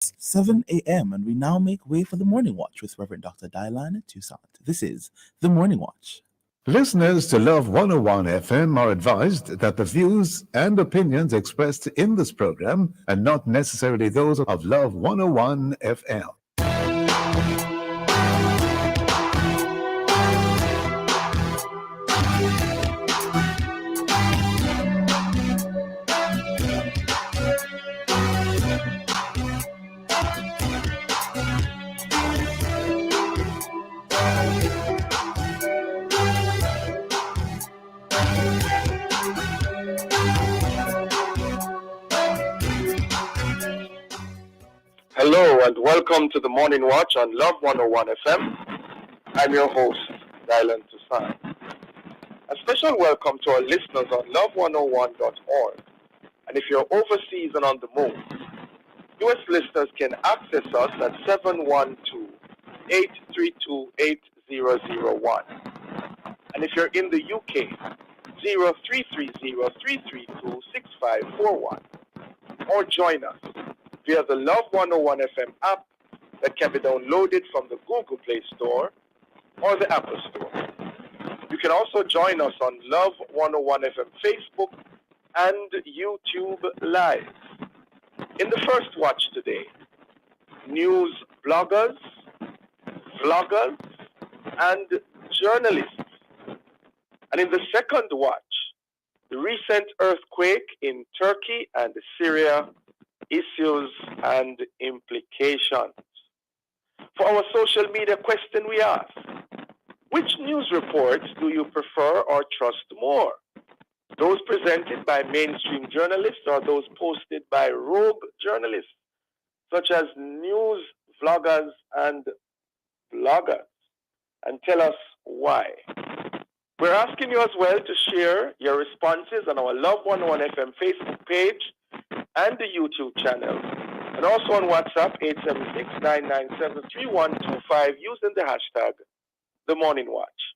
7 a.m., and we now make way for the Morning Watch with Reverend Dr. Dylan Toussaint. This is the Morning Watch. Listeners to Love 101 FM are advised that the views and opinions expressed in this program are not necessarily those of Love 101 FM. Hello and welcome to the Morning Watch on Love 101 FM. I'm your host, Dylan Toussaint. A special welcome to our listeners on love101.org. And if you're overseas and on the move, US listeners can access us at 712-832-8001. And if you're in the UK, 0330-332-6541. Or join us via the Love 101 FM app that can be downloaded from the Google Play Store or the Apple Store. You can also join us on Love 101 FM Facebook and YouTube Live. In the first watch today, news bloggers, vloggers, and journalists. And in the second watch, the recent earthquake in Turkey and Syria, issues and implications. For our social media question, we ask, which news reports do you prefer or trust more? Those presented by mainstream journalists or those posted by rogue journalists, such as news vloggers and bloggers? And tell us why. We're asking you as well to share your responses on our Love 101 FM Facebook page and the YouTube channel, and also on WhatsApp 876-997-3125 using the hashtag The Morning Watch.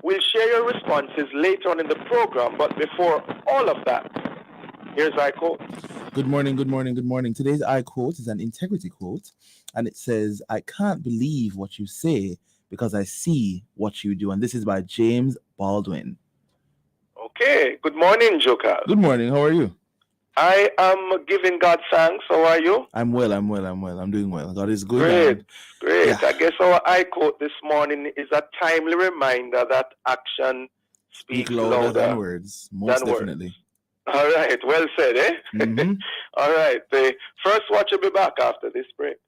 We'll share your responses later on in the program, but before all of that, here's I quote. Good morning, good morning, good morning. Today's I quote is an integrity quote, and it says, "I can't believe what you say because I see what you do." And this is by James Baldwin. Okay, good morning, Joker. Good morning, how are you? I am giving God thanks. How are you? I'm well. I'm doing well. God is good. Great. Yeah. I guess our I quote this morning is a timely reminder that action speaks louder than words. Most definitely. Words. All right. Well said, eh? Mm-hmm. All right. The first watch will be back after this break.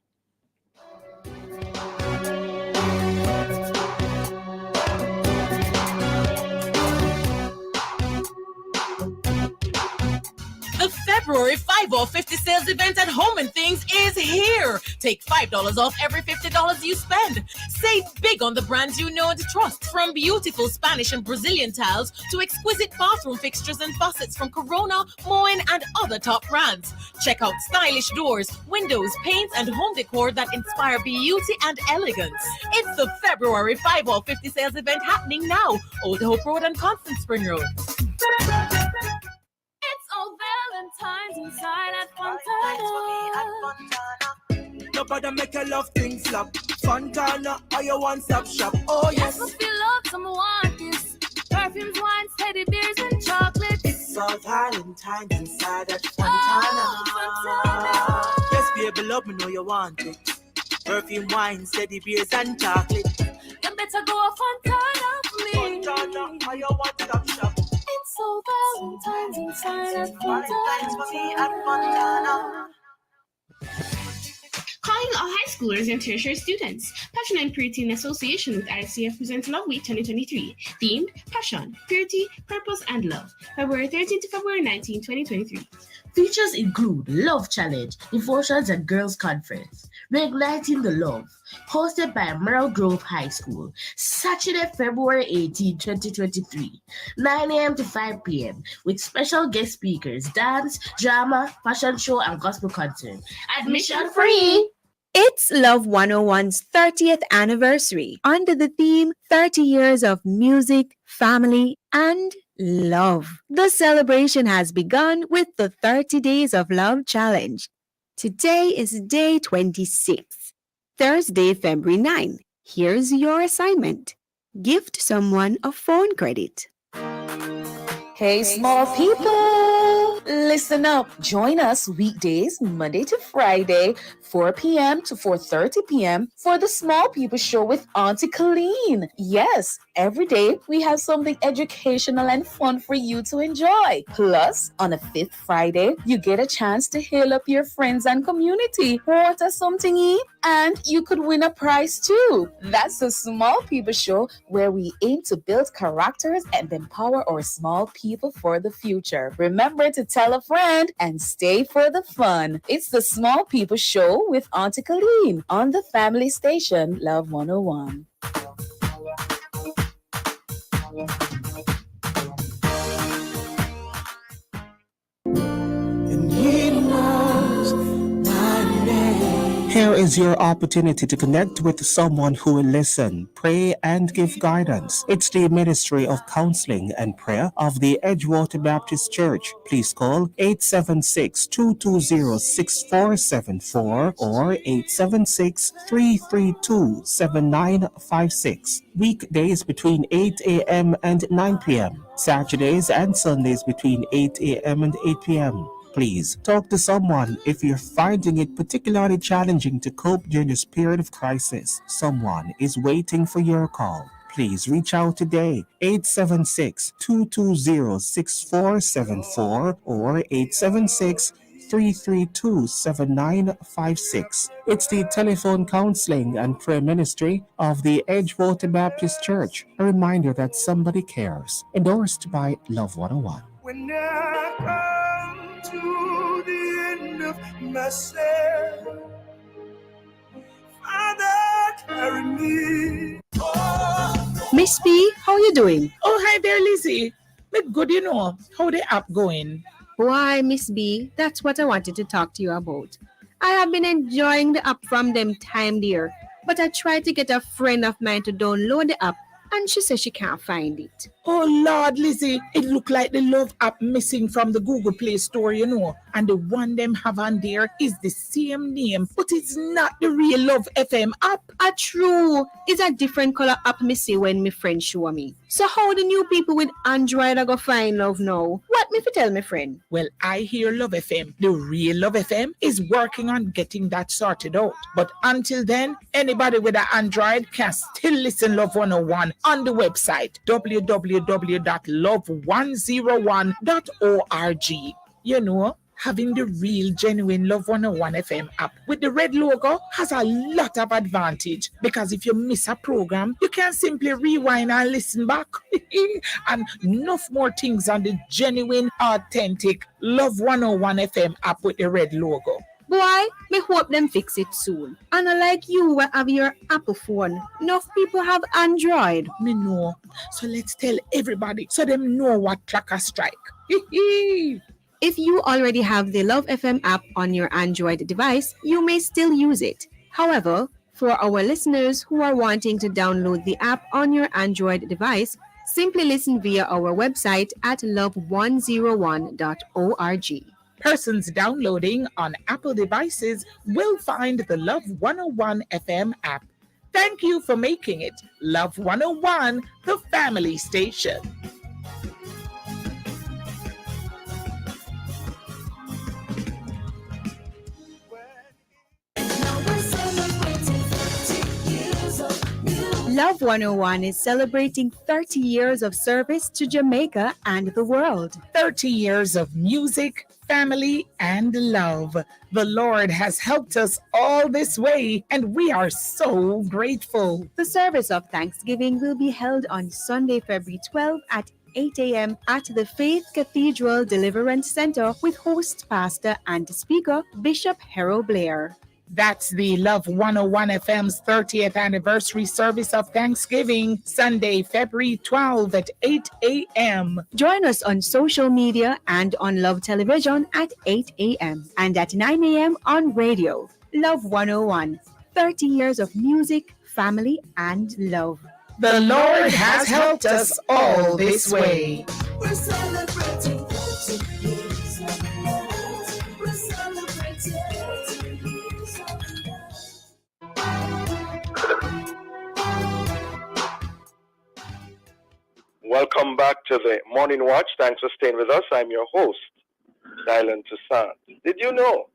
The February 5 off 50 sales event at Home and Things is here. Take $5 off every $50 you spend. Save big on the brands you know and trust, from beautiful Spanish and Brazilian tiles to exquisite bathroom fixtures and faucets from Corona, Moen, and other top brands. Check out stylish doors, windows, paints, and home decor that inspire beauty and elegance. It's the February 5 off 50 sales event happening now. Old Hope Road and Constant Spring Road. Oh, Valentine's inside at Fontana. Nobody make your love things flop. Fontana, are your one-stop shop? Oh yes. Yes, we love someone this. Perfumes, wines, teddy bears, and chocolates. It's all Valentine's inside at Fontana. Oh, Fontana. Yes, baby, love me know you want it. Perfume, wine, teddy beers, and chocolate. You better go Fontana for me. Fontana, are your one-stop shop? It's so Valentine's inside at Valentine's for me at Fontana. Calling all high schoolers and tertiary students. Passion and Purity in association with ICF presents Love Week 2023. Themed Passion, Purity, Purpose, and Love. February 13 to February 19, 2023. Features include Love Challenge, Devotions and Girls Conference, Reigniting the Love, hosted by Merrill Grove High School, Saturday, February 18, 2023, 9 a.m. to 5 p.m., with special guest speakers, dance, drama, fashion show, and gospel concert. Admission free! It's Love 101's 30th anniversary under the theme 30 Years of Music, Family, and Love. The celebration has begun with the 30 Days of Love Challenge. Today is day 26, Thursday, February 9. Here's your assignment. Gift someone a phone credit. Hey, small people, listen up. Join us weekdays, Monday to Friday, 4 p.m. to 4:30 p.m. for the Small People Show with Auntie Colleen. Yes, every day we have something educational and fun for you to enjoy. Plus, on the fifth Friday, you get a chance to hail up your friends and community, order something eat, and you could win a prize too. That's the Small People Show, where we aim to build characters and empower our small people for the future. Remember to tell a friend and stay for the fun. It's the Small People Show with Auntie Colleen on the family station Love 101. And he knows my name. Here is your opportunity to connect with someone who will listen, pray, and give guidance. It's the Ministry of Counseling and Prayer of the Edgewater Baptist Church. Please call 876-220-6474 or 876-332-7956. Weekdays between 8 a.m. and 9 p.m. Saturdays and Sundays between 8 a.m. and 8 p.m. Please talk to someone if you're finding it particularly challenging to cope during this period of crisis. Someone is waiting for your call. Please reach out today, 876-220-6474 or 876-332-7956. It's the Telephone Counseling and Prayer Ministry of the Edgewater Baptist Church. A reminder that somebody cares. Endorsed by Love 101. When I come to the end of myself, Father, carry me. Miss B, how you doing? Oh, hi there, Lizzie. But good, How the app going? Why, Miss B, that's what I wanted to talk to you about. I have been enjoying the app from them time, dear, but I tried to get a friend of mine to download the app, and she says she can't find it. Oh, Lord, Lizzie, it look like the Love app missing from the Google Play Store, And the one them have on there is the same name, but it's not the real Love FM app. True. It's a different color app me see when my friend show me. So how the new people with Android are gonna find Love now? What me fi tell my friend? Well, I hear Love FM, the real Love FM, is working on getting that sorted out. But until then, anybody with an Android can still listen Love 101 on the website, www.love101.org. Having the real, genuine Love 101 FM app with the red logo has a lot of advantage, because if you miss a program, you can simply rewind and listen back. And enough more things on the genuine, authentic Love 101 FM app with the red logo. Boy, me hope them fix it soon. And like you will have your Apple phone, enough people have Android. Me know. So let's tell everybody so them know what clock a strike. If you already have the Love FM app on your Android device, you may still use it. However, for our listeners who are wanting to download the app on your Android device, simply listen via our website at love101.org. Persons downloading on Apple devices will find the Love 101 FM app. Thank you for making it Love 101, the family station. Love 101 is celebrating 30 years of service to Jamaica and the world. 30 years of music, family, and love. The Lord has helped us all this way, and we are so grateful. The service of Thanksgiving will be held on Sunday, February 12 at 8 a.m. at the Faith Cathedral Deliverance Center with host pastor and speaker Bishop Harold Blair. That's the Love 101 FM's 30th anniversary service of Thanksgiving, Sunday, February 12 at 8 a.m. Join us on social media and on Love Television at 8 a.m. and at 9 a.m. on radio. Love 101, 30 years of music, family, and love. The Lord has helped us all this way. We're celebrating 30 years of love. We're celebrating 30 Welcome back to the Morning Watch. Thanks for staying with us. I'm your host, Dylan Toussaint. Did you know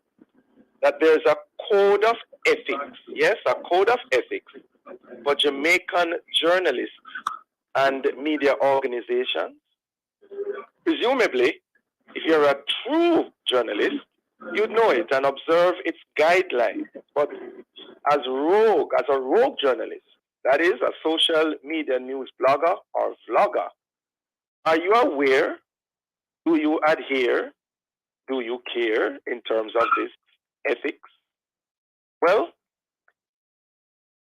that there's a code of ethics? Yes, a code of ethics for Jamaican journalists and media organizations. Presumably, if you're a true journalist, you'd know it and observe its guidelines. But as a rogue journalist, that is a social media news blogger or vlogger, are you aware? Do you adhere? Do you care in terms of this ethics? Well,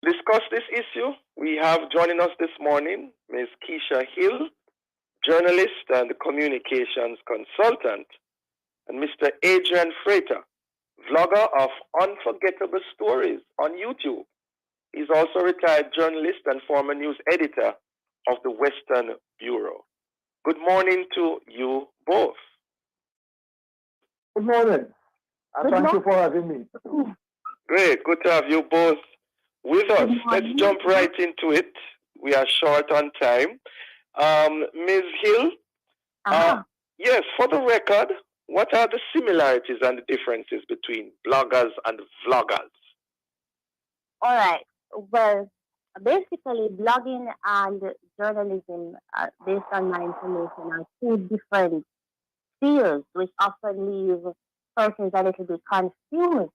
to discuss this issue, we have joining us this morning Ms. Keisha Hill, journalist and communications consultant, and Mr. Adrian Frater, vlogger of Unforgettable Stories on YouTube. He's also a retired journalist and former news editor of the Western Bureau. Good morning to you both. Good morning, and thank you for having me. Great, good to have you both with us. Let's jump right into it. We are short on time. Ms. Hill, yes, for the record, what are the similarities and the differences between bloggers and vloggers? All right. Well, basically, blogging and journalism, based on my information, are two different fields, which often leave persons a little bit confused.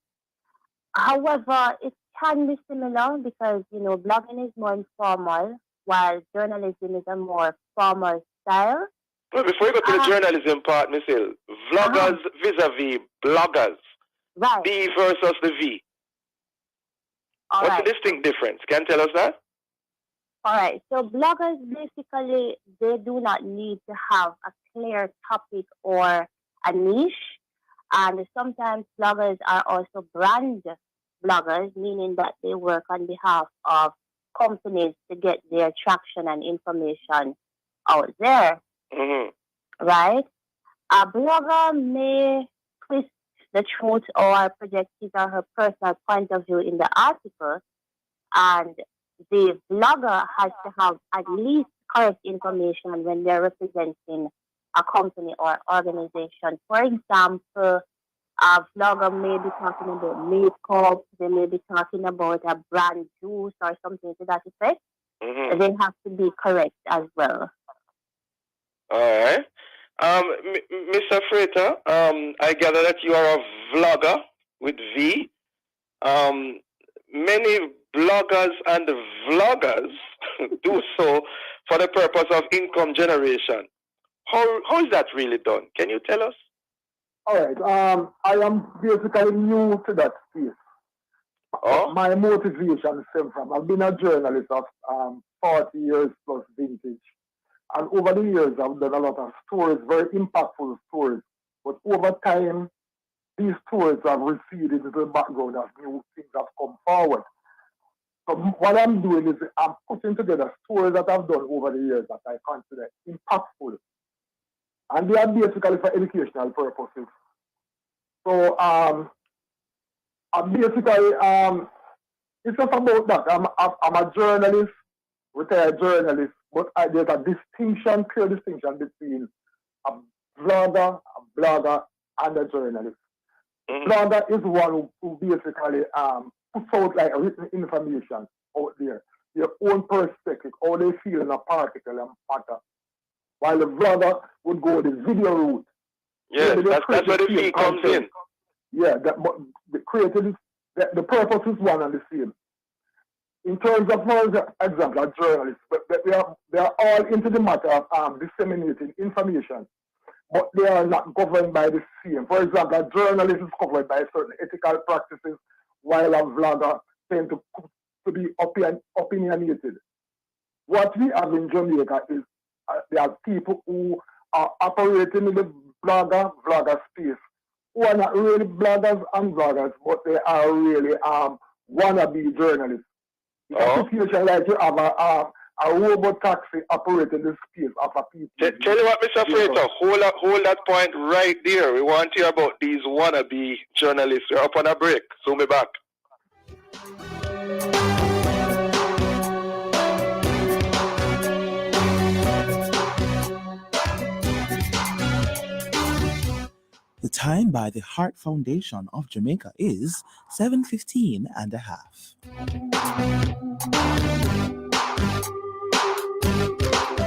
However, it can be similar because, blogging is more informal, while journalism is a more formal style. Well, before you go to the journalism part, Ms. Hill, vloggers vis-a-vis bloggers. Right. B versus the V. What's the distinct difference? Can you tell us that? All right. So bloggers, basically, they do not need to have a clear topic or a niche. And sometimes bloggers are also brand bloggers, meaning that they work on behalf of companies to get their traction and information out there. Mm-hmm. Right? A blogger may twist the truth or project his or her personal point of view in the article, and the blogger has to have at least correct information when they're representing a company or organization. For example, a vlogger may be talking about makeup, they may be talking about a brand juice or something to that effect. Mm-hmm. They have to be correct as well. All right. Mr. Frater, I gather that you are a vlogger with V. Many bloggers and vloggers do so for the purpose of income generation. How is that really done? Can you tell us? All right. I am basically new to that space. Oh? My motivation stems from, I've been a journalist of 40 years plus vintage. And over the years, I've done a lot of stories, very impactful stories. But over time, these stories have receded into the background as new things have come forward. So what I'm doing is I'm putting together stories that I've done over the years that I consider impactful. And they are basically for educational purposes. So I'm basically, it's just about that. I'm a journalist, retired journalist, but there's a clear distinction between a blogger, and a journalist. Mm-hmm. Blogger is one who basically puts out like written information out there, their own perspective, how they feel in a particular matter. While the vlogger would go the video route. Yes, that's where the fee comes in. Yeah, but the purpose is one and the same. In terms of, for example, a journalist, they are all into the matter of disseminating information, but they are not governed by the same. For example, a journalist is covered by certain ethical practices, while a vlogger tends to be opinionated. What we have in Jamaica is there are people who are operating in the vlogger space, who are not really bloggers and vloggers, but they are really wannabe journalists. It's a situation like you have a robot taxi operating the space of a people. Tell you what, Mr. Frater, hold that point right there. We want to hear about these wannabe journalists. We're up on a break. So be back. time by the Heart Foundation of Jamaica is 7:15 and a half.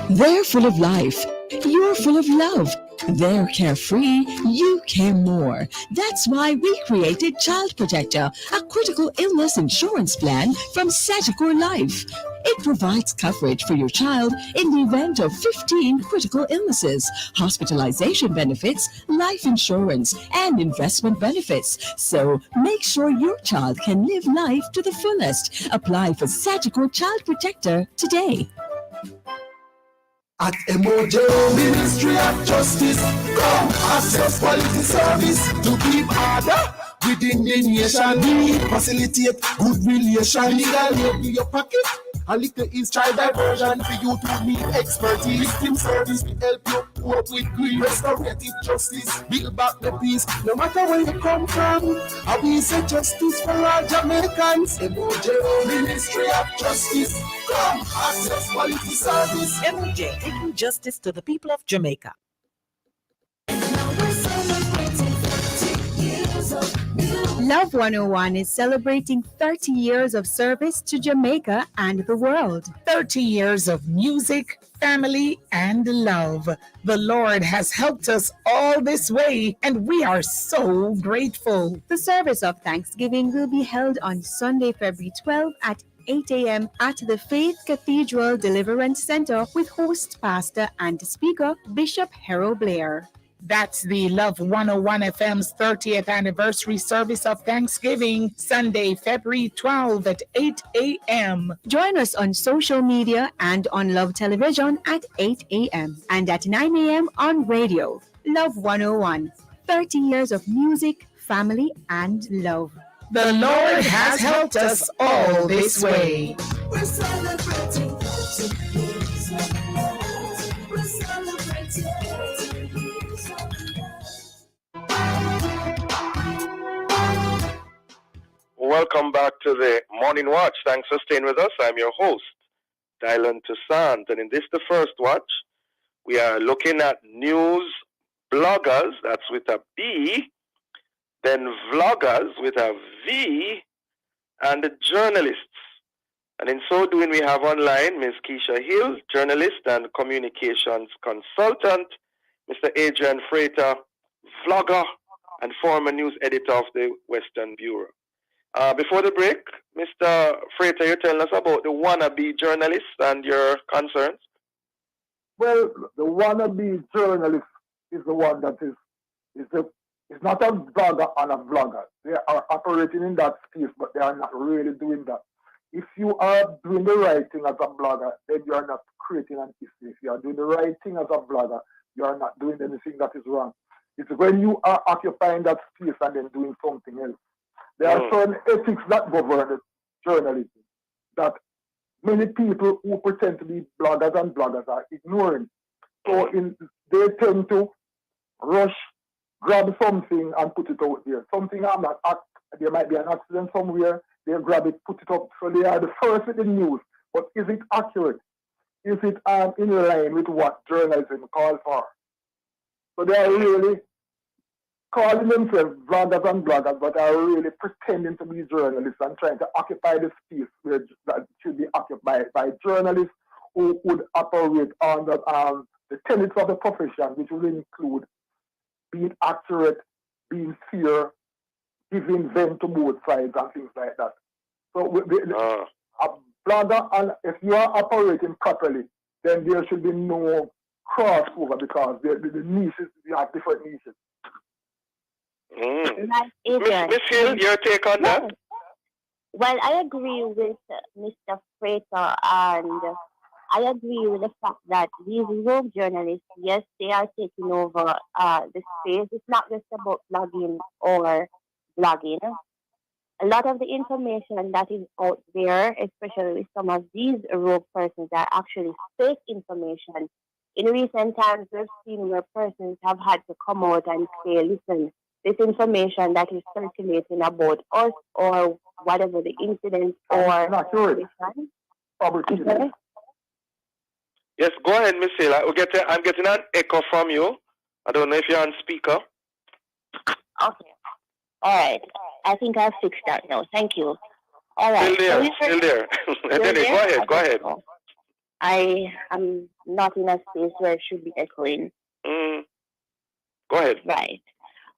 They're full of life. You're full of love. They're carefree. You care more. That's why we created Child Protector, a critical illness insurance plan from Sagicor Life. It provides coverage for your child in the event of 15 critical illnesses, hospitalization benefits, life insurance, and investment benefits. So make sure your child can live life to the fullest. Apply for Sagicor Child Protector today. At MOJ Ministry of Justice, come access quality service to keep order within the nation. We facilitate good relation. Legal in your pocket. A little is child diversion for you to need expertise. Victim service will help you cope with grief. Restorative justice, build back the peace. No matter where you come from, I will say justice for all Jamaicans. MOJ Ministry of Justice, come access quality service. MOJ, taking justice to the people of Jamaica. Love 101 is celebrating 30 years of service to Jamaica and the world. 30 years of music, family, and love. The Lord has helped us all this way, and we are so grateful. The service of Thanksgiving will be held on Sunday, February 12 at 8 a.m. at the Faith Cathedral Deliverance Center with host pastor and speaker Bishop Harold Blair. That's the Love 101 FM's 30th anniversary service of Thanksgiving, Sunday, February 12 at 8 a.m. Join us on social media and on Love Television at 8 a.m. and at 9 a.m. on radio. Love 101, 30 years of music, family, and love. The Lord has helped us all this way. We're celebrating 30 years of love. We're celebrating 30 years of love. Welcome back to the Morning Watch. Thanks for staying with us. I'm your host, Dylan Toussaint. And in this, the first watch, we are looking at news bloggers, that's with a B, then vloggers with a V, and the journalists. And in so doing, we have online Ms. Keisha Hill, journalist and communications consultant, Mr. Adrian Freighter, vlogger and former news editor of the Western Bureau. Before the break, Mr. Freighter, you're telling us about the wannabe journalists and your concerns? Well, the wannabe journalist is the one that is not a blogger and a vlogger. They are operating in that space, but they are not really doing that. If you are doing the right thing as a blogger, then you are not creating an issue. If you are doing the right thing as a blogger, you are not doing anything that is wrong. It's when you are occupying that space and then doing something else. There are certain ethics that govern journalism that many people who pretend to be bloggers and bloggers are ignoring. So they tend to rush, grab something and put it out there. There might be an accident somewhere, they grab it, put it up. So they are the first with the news. But is it accurate? Is it in line with what journalism calls for? So they are really calling themselves vloggers and bloggers, but are really pretending to be journalists and trying to occupy the space that should be occupied by journalists who would operate on the tenets of the profession, which will include being accurate, being fair, giving vent to both sides and things like that. So a blogger, and if you are operating properly, then there should be no crossover because the niches, you have different niches. Miss Hill, your take on that? Well, I agree with Mr. Freighter, and I agree with the fact that these rogue journalists, yes, they are taking over the space. It's not just about blogging or blogging. A lot of the information that is out there, especially with some of these rogue persons, are actually fake information. In recent times, we've seen where persons have had to come out and say, listen, this information that is circulating about us or whatever the incident or fabrication. Yes, go ahead, Miss Hill. I'm getting an echo from you. I don't know if you're on speaker. Okay. All right. I think I've fixed that now. Thank you. All right. Still there. Anyway, go ahead. Go ahead. I am not in a space where it should be echoing. Go ahead. Right.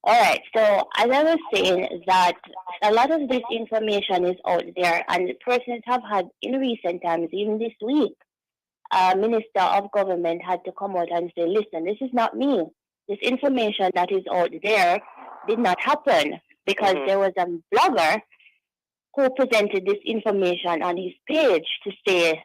All right. So as I was saying, that a lot of this information is out there, and persons have had in recent times, even this week, Minister of Government had to come out and say, "Listen, this is not me. This information that is out there did not happen because there was a blogger who presented this information on his page to say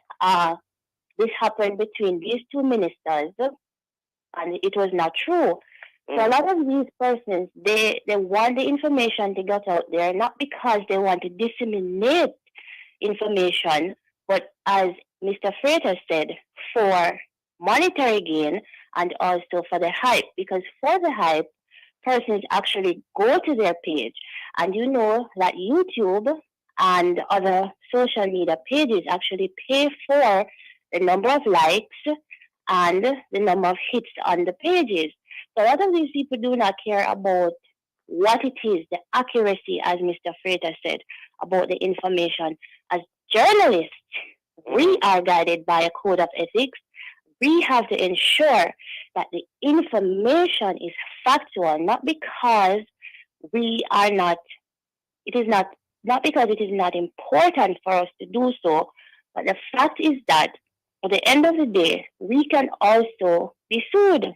this happened between these two ministers, and it was not true." So a lot of these persons, they want the information to get out there, not because they want to disseminate information, but as Mr. Freighter said, for monetary gain and also for the hype. Because for the hype, persons actually go to their page. And you know that YouTube and other social media pages actually pay for the number of likes and the number of hits on the pages. So a lot of these people do not care about what it is, the accuracy, as Mr. Freighter said, about the information. As journalists, we are guided by a code of ethics. We have to ensure that the information is factual, not because we are not, it is not because it is not important for us to do so, but the fact is that at the end of the day, we can also be sued.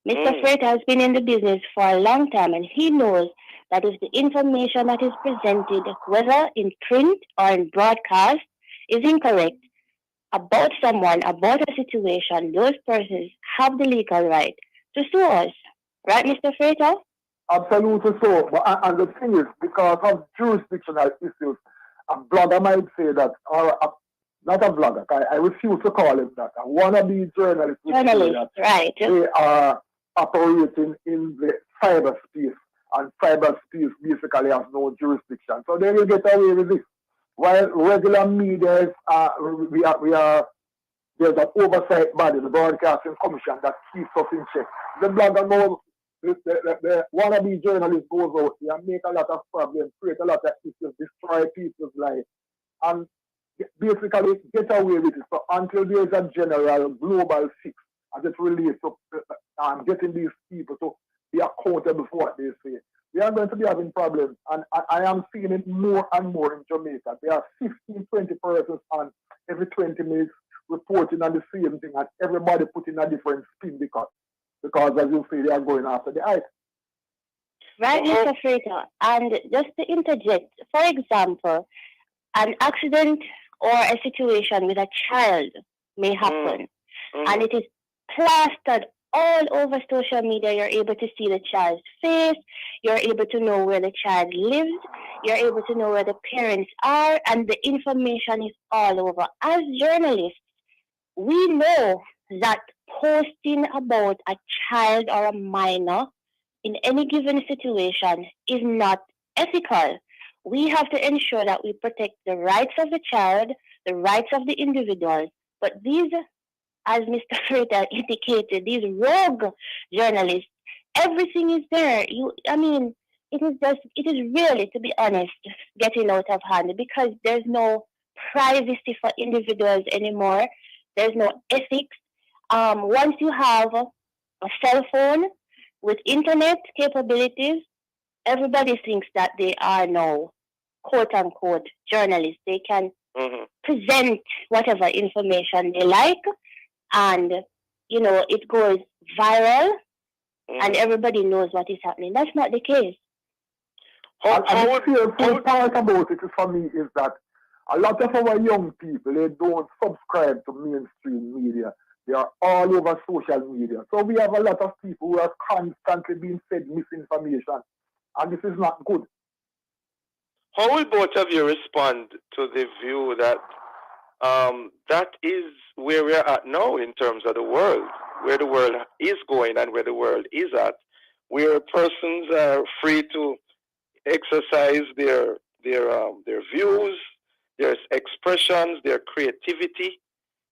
Mr. Freight has been in the business for a long time, and he knows that if the information that is presented, whether in print or in broadcast, is incorrect about someone, about a situation, those persons have the legal right to sue us. Right, Mr. Freighter? Absolutely so. But, and the thing is, because of jurisdictional issues, a blogger might say that, or not a blogger, I refuse to call him that. A wannabe journalist would say that right. They are operating in the cyberspace, and cyberspace basically has no jurisdiction. So they will get away with this. While regular media, there's an oversight body, the Broadcasting Commission, that keeps us in check. The blogger knows, the wannabe journalist goes out here and make a lot of problems, create a lot of issues, destroy people's lives, and basically get away with it. So until there is a general global fix as it relates to getting these people to be accountable for what they say, we are going to be having problems. And I am seeing it more and more in Jamaica. There are 15, 20 persons on every 20 minutes reporting on the same thing, and everybody putting a different spin because as you say, they are going after the hype. Right, Mr. Freighter. And just to interject, for example, an accident or a situation with a child may happen, and it is plastered all over social media. You're able to see the child's face, you're able to know where the child lives, you're able to know where the parents are, and the information is all over. As journalists, we know that posting about a child or a minor in any given situation is not ethical. We have to ensure that we protect the rights of the child, the rights of the individual. But these, as Mr. Freighter indicated, these rogue journalists, everything is there. It is really, to be honest, getting out of hand because there's no privacy for individuals anymore. There's no ethics. Once you have a cell phone with internet capabilities, everybody thinks that they are now, quote unquote, journalists. They can present whatever information they like, and it goes viral, and everybody knows what is happening. That's not the case. And the fearful part about it for me is that a lot of our young people, they don't subscribe to mainstream media. They are all over social media. So we have a lot of people who are constantly being fed misinformation, and this is not good. How will both of you respond to the view that that is where we're at now in terms of the world, where the world is going and where the world is at, where persons are free to exercise their views, their expressions, their creativity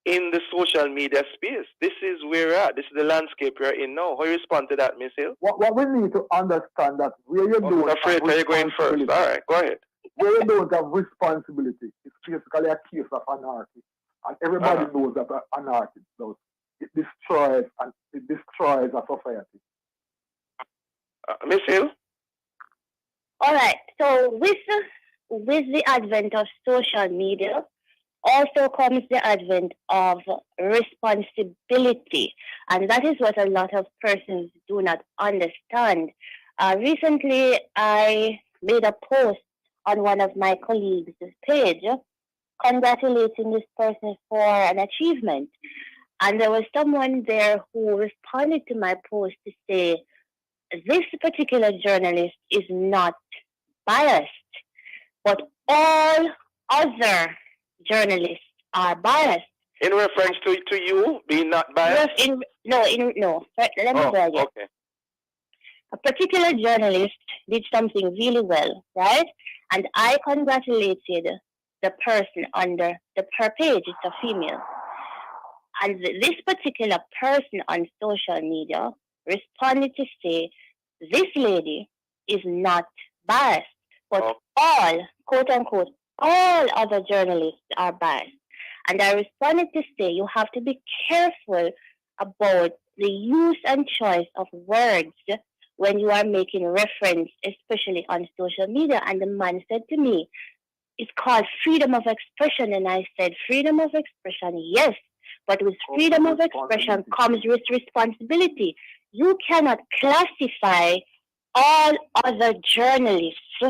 in the social media space. This is where we're at. This is the landscape we're in now. How you respond to that, Miss Hill? What we need to understand that where you don't have Afraid you're going first. All right, go ahead. Where you don't have responsibility, it's basically a case of anarchy. And everybody knows that anarchy does. It destroys a society. Miss Hill? All right. So with the advent of social media, also comes the advent of responsibility. And that is what a lot of persons do not understand. Recently, I made a post on one of my colleagues' page congratulating this person for an achievement. And there was someone there who responded to my post to say, this particular journalist is not biased, but all other journalists are biased. In reference to you being not biased? No. Let me tell you. Okay. A particular journalist did something really well, right? And I congratulated the person under her page. It's a female. And this particular person on social media responded to say, this lady is not biased, but all, quote unquote, all other journalists are biased. And I responded to say, you have to be careful about the use and choice of words when you are making reference, especially on social media. And the man said to me, it's called freedom of expression. And I said, freedom of expression, yes. But with freedom of expression comes with responsibility. You cannot classify all other journalists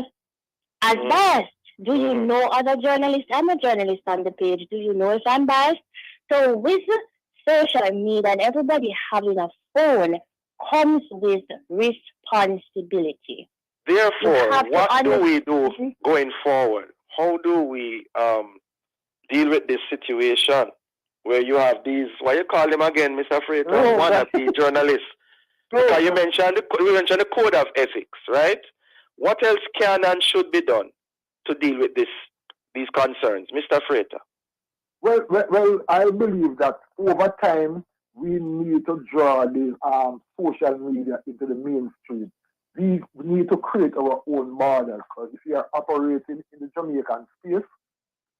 as biased. Do you know other journalists? I'm a journalist on the page. Do you know if I'm biased? So with social media and everybody having a phone comes with responsibility. Therefore, what do we do going forward? How do we deal with this situation where you have these, what you call them again, Mr. Freighter, wannabe journalists? Because you mentioned the code of ethics, right? What else can and should be done to deal with these concerns, Mr. Freighter? Well, I believe that over time we need to draw the social media into the mainstream. We need to create our own models, because if you are operating in the Jamaican space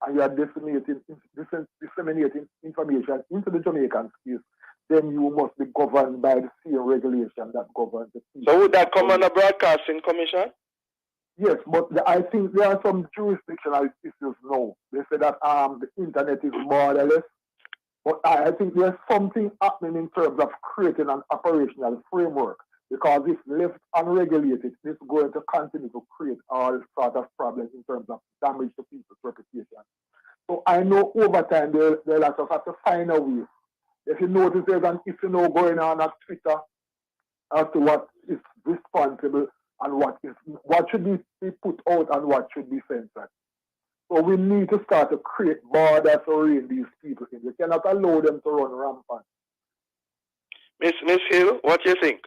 and you are disseminating information into the Jamaican space, then you must be governed by the same regulation that governs the people. So would that come under Broadcasting Commission? Yes, but I think there are some jurisdictional issues now. They say that the internet is borderless, but I think there's something happening in terms of creating an operational framework, because if left unregulated, it's going to continue to create all sorts of problems in terms of damage to people's reputation. So I know over time they'll have to find a way. If you notice there's an issue now going on at Twitter as to what is responsible and what should be put out and what should be censored. So we need to start to create borders to rein these people in. We cannot allow them to run rampant. Miss Hill, what do you think?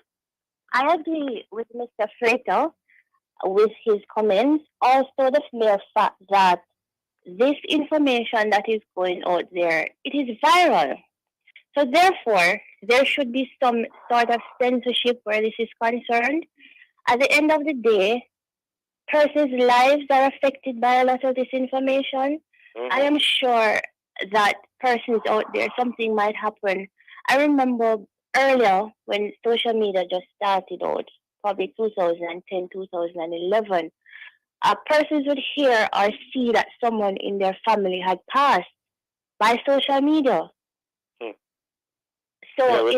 I agree with Mr. Freighter with his comments. Also, the mere fact that this information that is going out there, it is viral. So therefore, there should be some sort of censorship where this is concerned. At the end of the day, persons' lives are affected by a lot of this information. I am sure that persons out there, something might happen. I remember earlier when social media just started out, probably 2010, 2011, persons would hear or see that someone in their family had passed by social media. So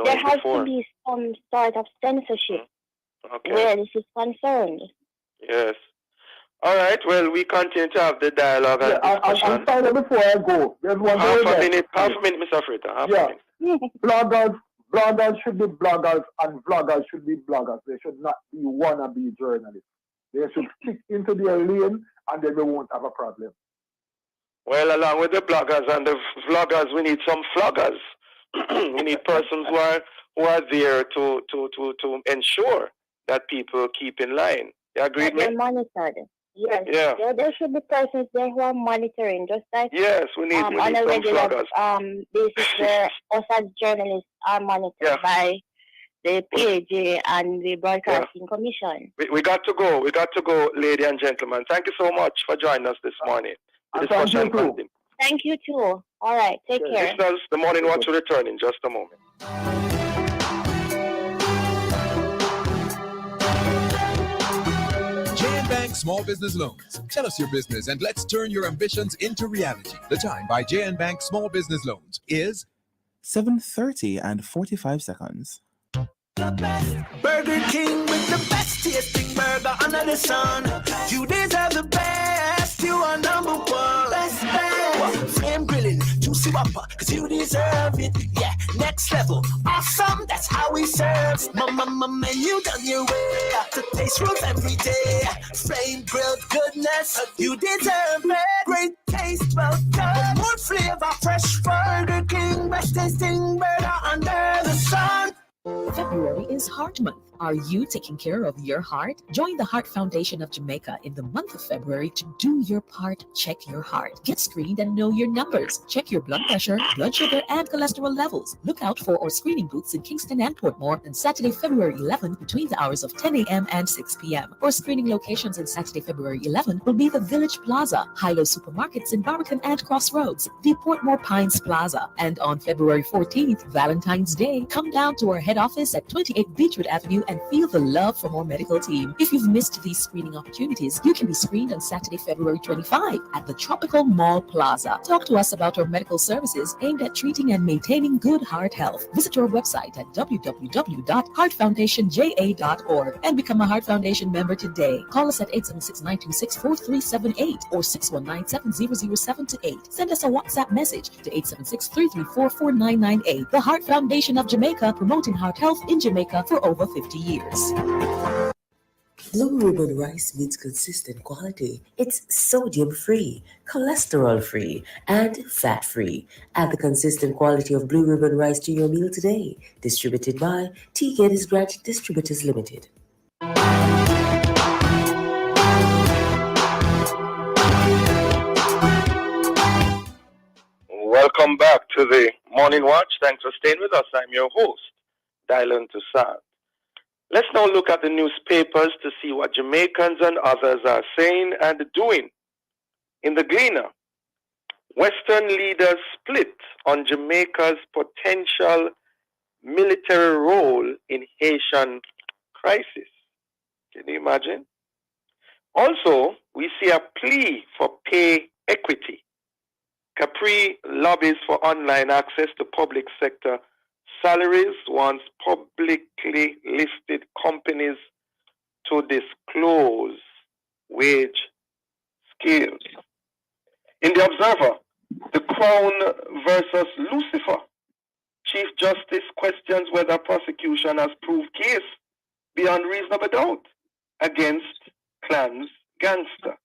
there has to be some sort of censorship where this is concerned. Yes. All right. Well, we continue to have the dialogue and discussion. I'm sorry, before I go, there's one half a minute, Mr. Freighter. Half a minute. Bloggers should be bloggers and vloggers should be bloggers. They should not be wannabe journalists. They should stick into their lane and then they won't have a problem. Well, along with the bloggers and the vloggers, we need some floggers. We need persons who are there to ensure that people keep in line. You agree with me? Monitored. Yes. Yeah. There should be persons there who are monitoring, just like Yes, we need on a some regular floggers. basis where us as journalists are monitored by the PAJ and the Broadcasting Commission. We got to go. We got to go, ladies and gentlemen. Thank you so much for joining us this morning. The discussion continues. Thank you too. All right, take care. Listeners, the Morning Watch will return in just a moment. Bank Small Business Loans. Tell us your business and let's turn your ambitions into reality. The time by JN Bank Small Business Loans is 7:30 and 45 seconds. Burger King with the best tasting burger under the sun. You deserve the best. You are number one. Best. Flame grilling, juicy whopper, cause you deserve it. Yeah, next level, awesome. That's how we serve. Mama menu done your way. To taste rules every day. Flame grilled goodness, you deserve it. Great taste, well done. More flavor, fresh Burger King, best tasting burger under the sun. February is Heart Month. Are you taking care of your heart? Join the Heart Foundation of Jamaica in the month of February to do your part. Check your heart. Get screened and know your numbers. Check your blood pressure, blood sugar, and cholesterol levels. Look out for our screening booths in Kingston and Portmore on Saturday, February 11 between the hours of 10 a.m. and 6 p.m. Our screening locations on Saturday, February 11 will be the Village Plaza, Hilo Supermarkets in Barbican and Crossroads, the Portmore Pines Plaza. And on February 14th, Valentine's Day, come down to our head office at 28 Beechwood Avenue and feel the love from our medical team. If you've missed these screening opportunities, you can be screened on Saturday, February 25 at the Tropical Mall Plaza. Talk to us about our medical services aimed at treating and maintaining good heart health. Visit our website at www.heartfoundationja.org and become a Heart Foundation member today. Call us at 876-926-4378 or 619-700-728. Send us a WhatsApp message to 876-334-4998. The Heart Foundation of Jamaica, promoting heart health in Jamaica for over 50 years. Blue Ribbon rice means consistent quality. It's sodium-free, cholesterol-free, and fat-free. Add the consistent quality of Blue Ribbon rice to your meal today. Distributed by T. Geddes Grant Distributors Limited. Welcome back to the Morning Watch. Thanks for staying with us. I'm your host, Dylan Toussaint. Let's now look at the newspapers to see what Jamaicans and others are saying and doing. In the Gleaner, Western leaders split on Jamaica's potential military role in Haitian crisis. Can you imagine? Also, we see a plea for pay equity. Capri lobbies for online access to public sector salaries, wants publicly listed companies to disclose wage scales. In the Observer, the Crown versus Lucifer. Chief Justice questions whether prosecution has proved case beyond reasonable doubt against Clan's gangster.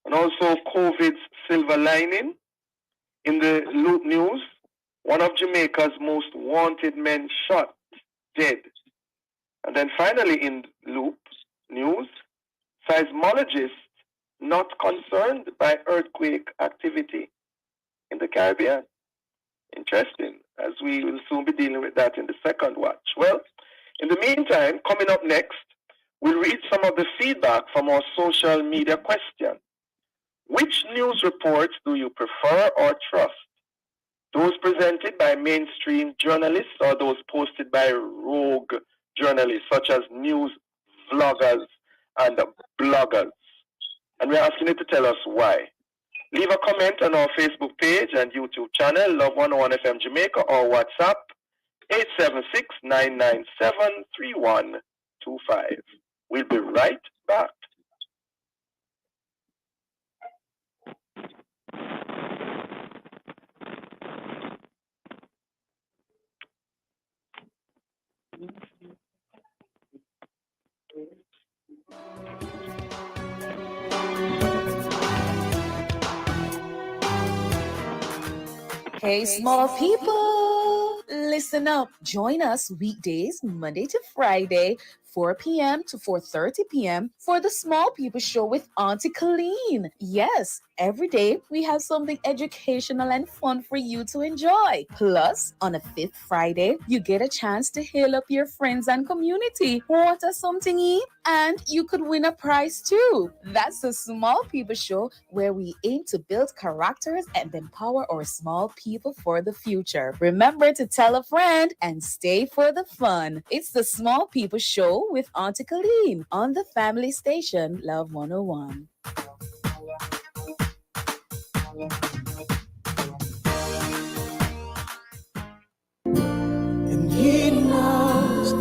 And also COVID's silver lining. In the Loop News, one of Jamaica's most wanted men shot dead. And then finally in Loop News, seismologists not concerned by earthquake activity in the Caribbean. Interesting, as we will soon be dealing with that in the second watch. Well, in the meantime, coming up next, we'll read some of the feedback from our social media question. Which news reports do you prefer or trust? Those presented by mainstream journalists or those posted by rogue journalists such as news vloggers and bloggers? And we're asking you to tell us why. Leave a comment on our Facebook page and YouTube channel, Love 101 FM Jamaica, or WhatsApp 876-997-3125. We'll be right back. Hey, small people, listen up. Join us weekdays, Monday to Friday, 4 p.m. to 4:30 p.m. for the Small People Show with Auntie Colleen. Yes, every day we have something educational and fun for you to enjoy. Plus, on a fifth Friday, you get a chance to hail up your friends and community, order something eat, and you could win a prize too. That's the Small People Show, where we aim to build characters and empower our small people for the future. Remember to tell a friend and stay for the fun. It's the Small People Show with Auntie Colleen on the family station Love 101. And he knows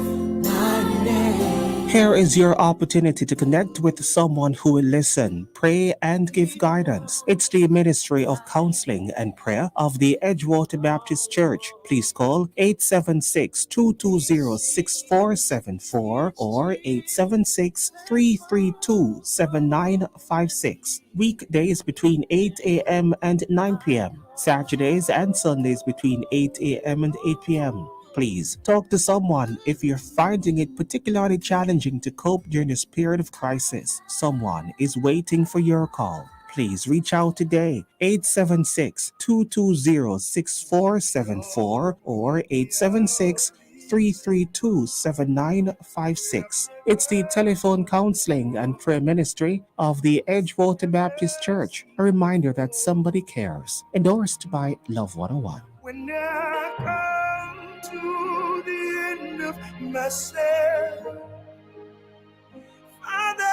my name. Here is your opportunity to connect with someone who will listen, pray, and give guidance. It's the Ministry of Counseling and Prayer of the Edgewater Baptist Church. Please call 876-220-6474 or 876-332-7956. Weekdays between 8 a.m. and 9 p.m. Saturdays and Sundays between 8 a.m. and 8 p.m. Please talk to someone if you're finding it particularly challenging to cope during this period of crisis. Someone is waiting for your call. Please reach out today, 876-220-6474 or 876-332-7956. It's the telephone counseling and prayer ministry of the Edgewater Baptist Church. A reminder that somebody cares. Endorsed by Love 101. When I come to the end of myself, Father,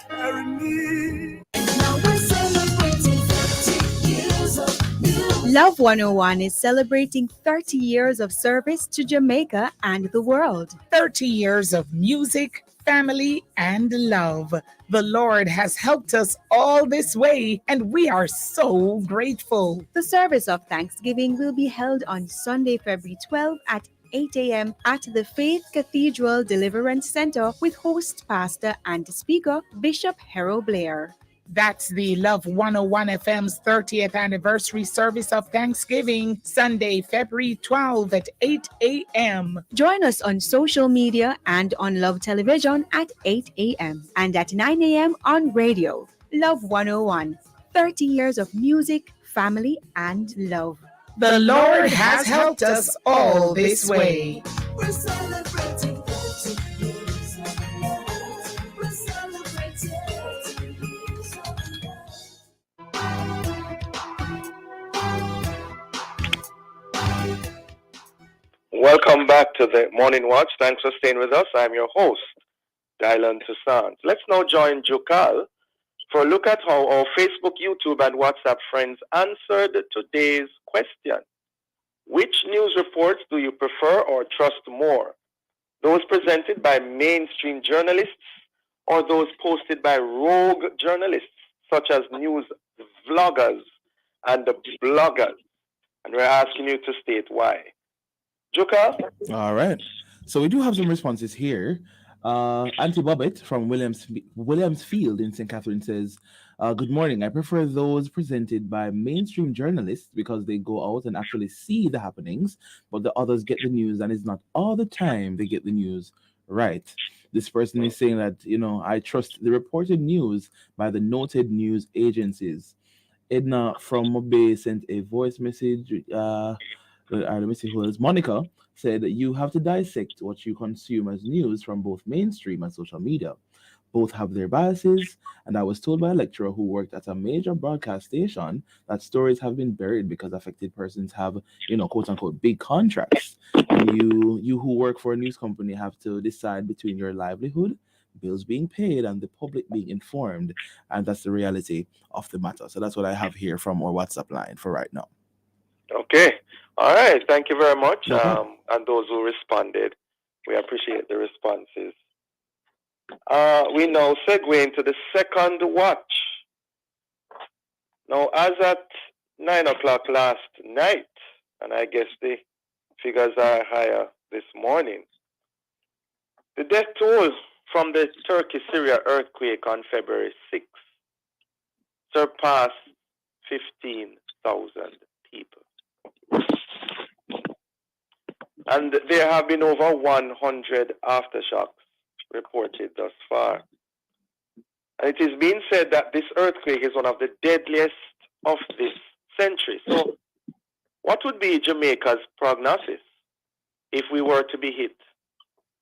carry me. Now we're celebrating 30 years of music. Love 101 is celebrating 30 years of service to Jamaica and the world. 30 years of music, family, and love. The Lord has helped us all this way, and we are so grateful. The service of Thanksgiving will be held on Sunday, February 12 at 8 a.m. at the Faith Cathedral Deliverance Center with host pastor and speaker Bishop Harold Blair. That's the Love 101 FM's 30th anniversary service of Thanksgiving, Sunday, February 12 at 8 a.m. Join us on social media and on Love Television at 8 a.m. and at 9 a.m. on radio. Love 101, 30 years of music, family, and love. The Lord has helped us all this way. We're celebrating 30 years. We're celebrating 30 years of Welcome back to the Morning Watch. Thanks for staying with us. I'm your host, Dylan Toussaint. Let's now join Jukal for a look at how our Facebook, YouTube, and WhatsApp friends answered today's question. Which news reports do you prefer or trust more? Those presented by mainstream journalists or those posted by rogue journalists such as news vloggers and bloggers? And we're asking you to state why. Juka? All right. So we do have some responses here. Auntie Bobbitt from Williamsfield in St. Catherine says, good morning. I prefer those presented by mainstream journalists because they go out and actually see the happenings, but the others get the news, and it's not all the time they get the news right. This person is saying that, I trust the reported news by the noted news agencies. Edna from Mobay sent a voice message. Let me see who else. Monica said that you have to dissect what you consume as news from both mainstream and social media. Both have their biases, and I was told by a lecturer who worked at a major broadcast station that stories have been buried because affected persons have, quote unquote, big contracts. And you who work for a news company have to decide between your livelihood, bills being paid, and the public being informed. And that's the reality of the matter. So that's what I have here from our WhatsApp line for right now. Okay. All right. Thank you very much. And those who responded, we appreciate the responses. We now segue into the second watch. Now, as at 9 o'clock last night, and I guess the figures are higher this morning, the death toll from the Turkey-Syria earthquake on February 6th surpassed 15,000 people. And there have been over 100 aftershocks reported thus far. And it is being said that this earthquake is one of the deadliest of this century. So, what would be Jamaica's prognosis if we were to be hit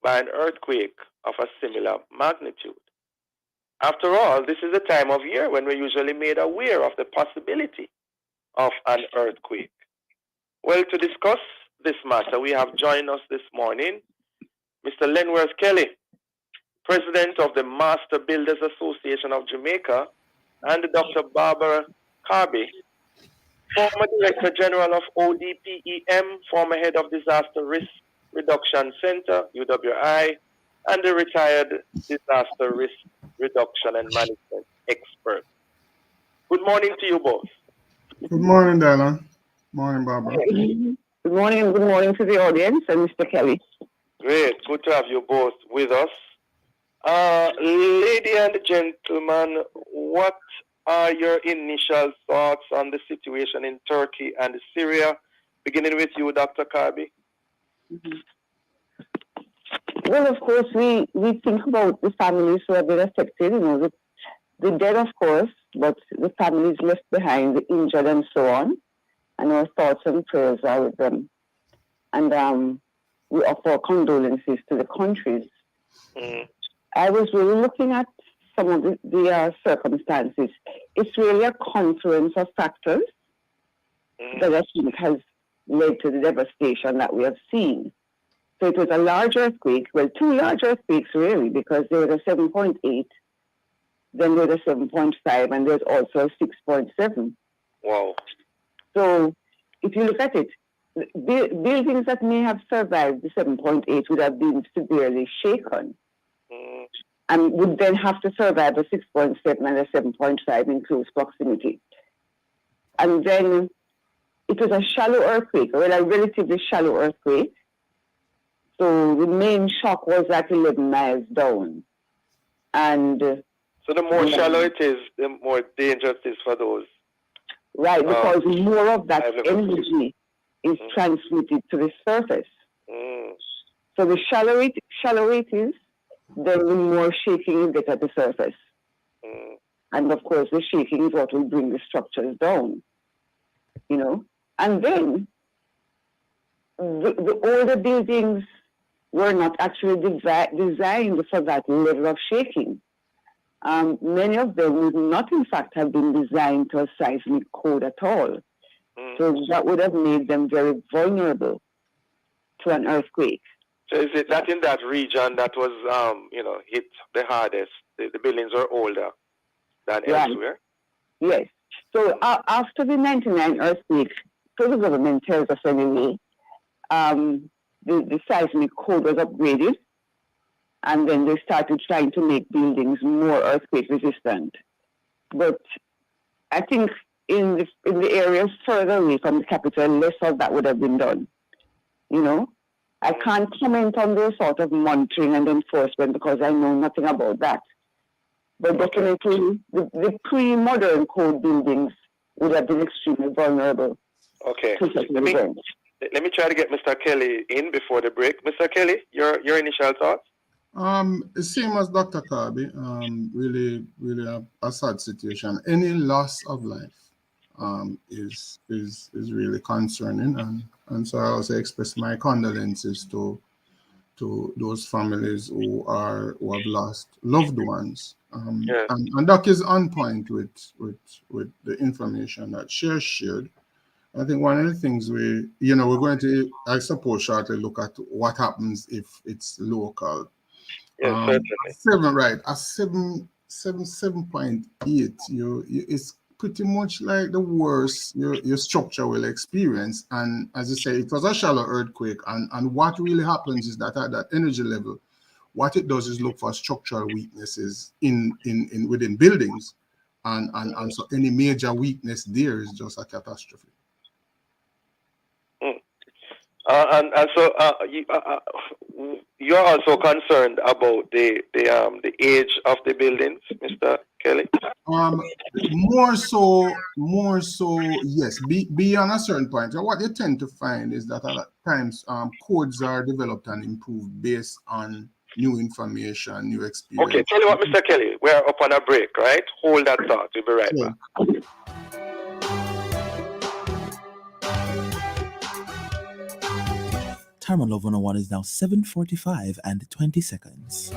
by an earthquake of a similar magnitude? After all, this is the time of year when we're usually made aware of the possibility of an earthquake. Well, to discuss this matter, we have joined us this morning Mr. Lenworth Kelly, President of the Master Builders Association of Jamaica, and Dr. Barbara Carby, former Director General of ODPEM, former Head of Disaster Risk Reduction Center, UWI, and a retired disaster risk reduction and management expert. Good morning to you both. Good morning, Dylan. Morning, Barbara. Good morning and good morning to the audience and Mr. Kelly. Great. Good to have you both with us. Lady and gentlemen, what are your initial thoughts on the situation in Turkey and Syria? Beginning with you, Dr. Carby. Well, of course, we think about the families who have been affected, the dead, of course, but the families left behind, the injured and so on. And our thoughts and prayers are with them. And we offer condolences to the countries. I was really looking at some of the circumstances. It's really a confluence of factors that I think has led to the devastation that we have seen. So it was a large earthquake, well, two large earthquakes really, because there was a 7.8, then there was a 7.5, and there's also a 6.7. Wow. So if you look at it, buildings that may have survived the 7.8 would have been severely shaken and would then have to survive a 6.7 and a 7.5 in close proximity. And then it was a shallow earthquake, well, a relatively shallow earthquake. So the main shock was like 11 miles down. And so the more shallow it is, the more dangerous it is for those. Right, because more of that energy is transmitted to the surface. So the shallower it is, then the more shaking you get at the surface. And of course, the shaking is what will bring the structures down. And then the older buildings were not actually designed for that level of shaking. Many of them would not, in fact, have been designed to a seismic code at all. So that would have made them very vulnerable to an earthquake. So is it that in that region that was, hit the hardest, the buildings were older than elsewhere? Yes. So after the 99 earthquake, so the government tells us anyway, the seismic code was upgraded, and then they started trying to make buildings more earthquake resistant. But I think in the areas further away from the capital, less of that would have been done. I can't comment on the sort of monitoring and enforcement because I know nothing about that. But definitely the pre-modern code buildings would have been extremely vulnerable. Okay. Let me try to get Mr. Kelly in before the break. Mr. Kelly, your initial thoughts? The same as Dr. Carby. Really a sad situation. Any loss of life is really concerning, and so I also express my condolences to those families who have lost loved ones. And Doc is on point with the information that she shared. I think one of the things we're going to, I suppose, shortly look at what happens if it's local. Yes, certainly. A 7.8. It's pretty much like the worst your structure will experience. And as I say, it was a shallow earthquake. And what really happens is that at that energy level, what it does is look for structural weaknesses in within buildings, and so any major weakness there is just a catastrophe. And so you're also concerned about the age of the buildings, Mr. Kelly? More so, yes. Beyond a certain point, what you tend to find is that at times codes are developed and improved based on new information, new experience. Okay, tell you what, Mr. Kelly, we're up on a break, right? Hold that thought. We'll be right back. Time on Love 101 is now 7:45 and 20 seconds.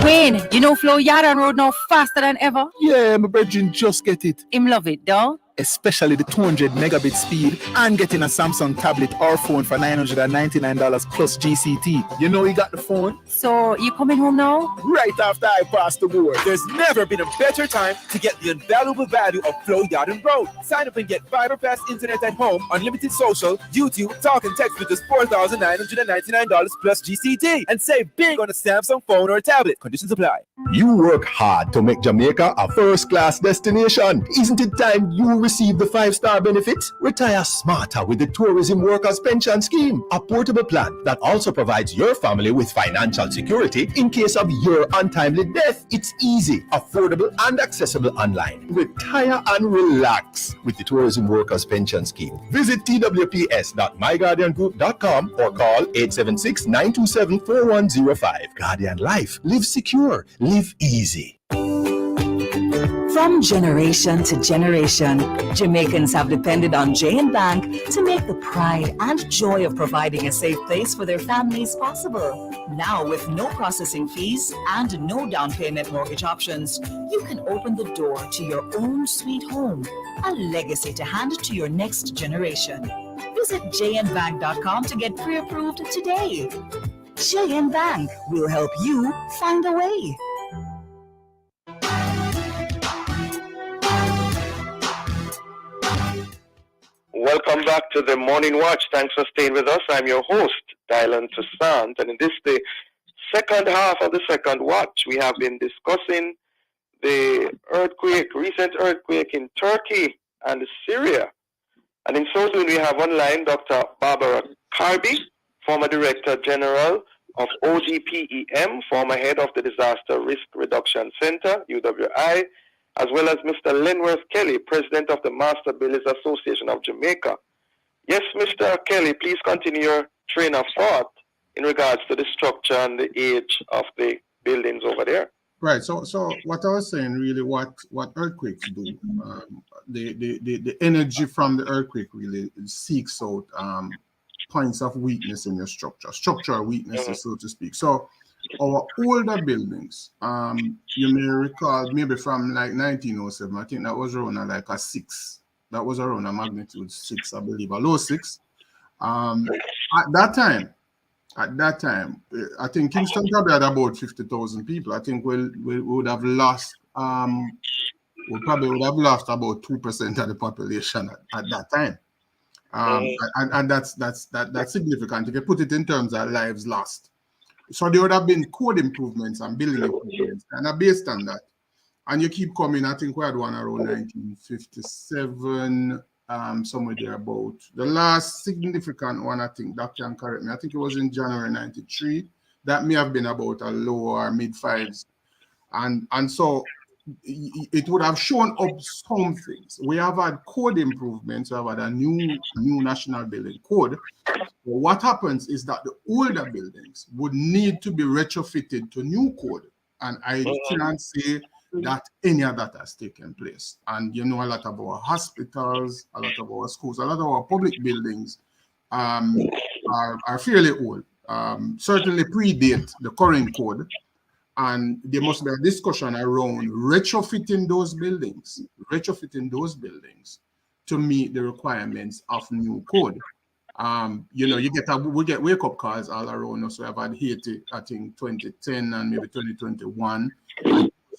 Wayne, you know Flo Yardan Road now faster than ever? Yeah, my brethren just get it. Him love it, though. Especially the 200 megabit speed and getting a Samsung tablet or phone for $999 plus GCT. You know you got the phone? So, you coming home now? Right after I pass the board. There's never been a better time to get the invaluable value of Flo Yardan Road. Sign up and get fiber fast internet at home, unlimited social, YouTube, talk and text with just $4,999 plus GCT. And save big on a Samsung phone or tablet. Conditions apply. You work hard to make Jamaica a first-class destination. Isn't it time you receive the 5-star benefits? Retire smarter with the Tourism Workers Pension Scheme, a portable plan that also provides your family with financial security in case of your untimely death. It's easy, affordable, and accessible online. Retire and relax with the Tourism Workers Pension Scheme. Visit twps.myguardiangroup.com or call 876-927-4105. Guardian Life. Live secure. Live easy. From generation to generation, Jamaicans have depended on J&B Bank to make the pride and joy of providing a safe place for their families possible. Now, with no processing fees and no down payment mortgage options, you can open the door to your own sweet home, a legacy to hand to your next generation. Visit jnbank.com to get pre-approved today. J&B Bank will help you find a way. Welcome back to the Morning Watch. Thanks for staying with us. I'm your host, Dylan Toussaint, and in this the second half of the second watch, we have been discussing the recent earthquake in Turkey and Syria. And in so doing, we have online Dr. Barbara Carby, former Director General of OGPEM, former head of the Disaster Risk Reduction Center, UWI, as well as Mr. Lenworth Kelly, President of the Master Builders Association of Jamaica. Yes, Mr. Kelly, please continue your train of thought in regards to the structure and the age of the buildings over there. Right. So what I was saying, really, what earthquakes do, the energy from the earthquake really seeks out points of weakness in your structural weaknesses, so to speak. So our older buildings, you may recall, maybe from like 1907, I think that was around like a 6. That was around a magnitude 6, I believe, a low 6. At that time, I think Kingston probably had about 50,000 people. I think we would have lost, we probably would have lost about 2% of the population at that time. And that's significant if you put it in terms of lives lost. So there would have been code improvements and building improvements, and based on that. And you keep coming, I think we had one around 1957, somewhere there about. The last significant one, I think, Dr. can correct me, I think it was in January 93. That may have been about a low or mid-5s. And so it would have shown up some things. We have had code improvements, we have had a new national building code. What happens is that the older buildings would need to be retrofitted to new code. And I can't say that any of that has taken place. And you know, a lot of our hospitals, a lot of our schools, a lot of our public buildings are fairly old. Certainly predate the current code. And there must be a discussion around retrofitting those buildings to meet the requirements of new code. You know, we get wake-up calls all around us. We have had Haiti, I think 2010 and maybe 2021.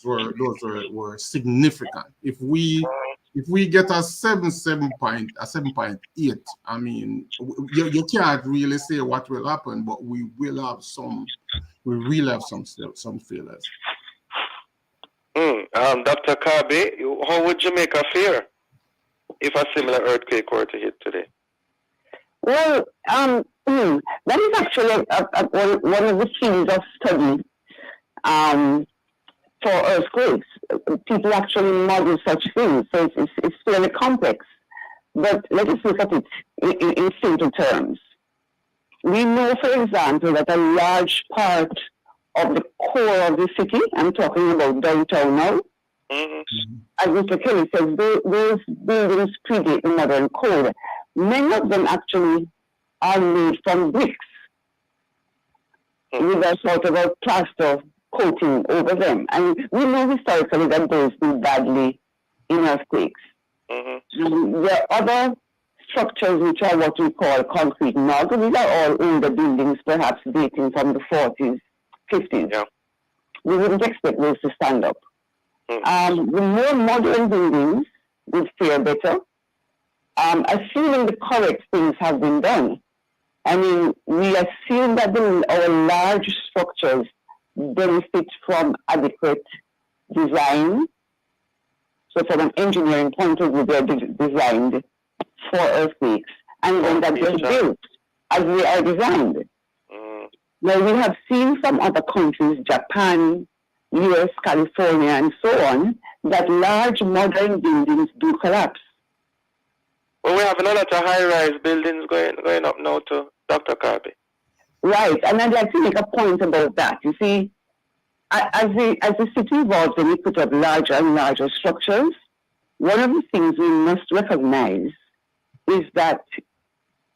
Those were significant. If we get a 7.8, I mean, you can't really say what will happen, but we will have some failures. Dr. Kabe, how would Jamaica fare if a similar earthquake were to hit today? Well, that is actually one of the fields of study for earthquakes. People actually model such things, so it's fairly complex. But let us look at it in simple terms. We know, for example, that a large part of the core of the city, I'm talking about downtown now, as Mr. Kelly says, those buildings predate the modern code. Many of them actually are made from bricks with a sort of a plaster coating over them. And we know historically that those do badly in earthquakes. There are other structures which are what we call concrete nogs. These are all older buildings, perhaps dating from the 40s, 50s. Yeah. We wouldn't expect those to stand up. The more modern buildings would fare better, assuming the correct things have been done. I mean, we assume that our large structures benefit from adequate design. So from an engineering point of view, they're designed for earthquakes, and then that they're built as they are designed. Now, we have seen from other countries, Japan, US, California, and so on, that large modern buildings do collapse. Well, we have a lot of high-rise buildings going up now to Dr. Kirby. Right, and I'd like to make a point about that. You see, as the city evolves and we put up larger and larger structures, one of the things we must recognize is that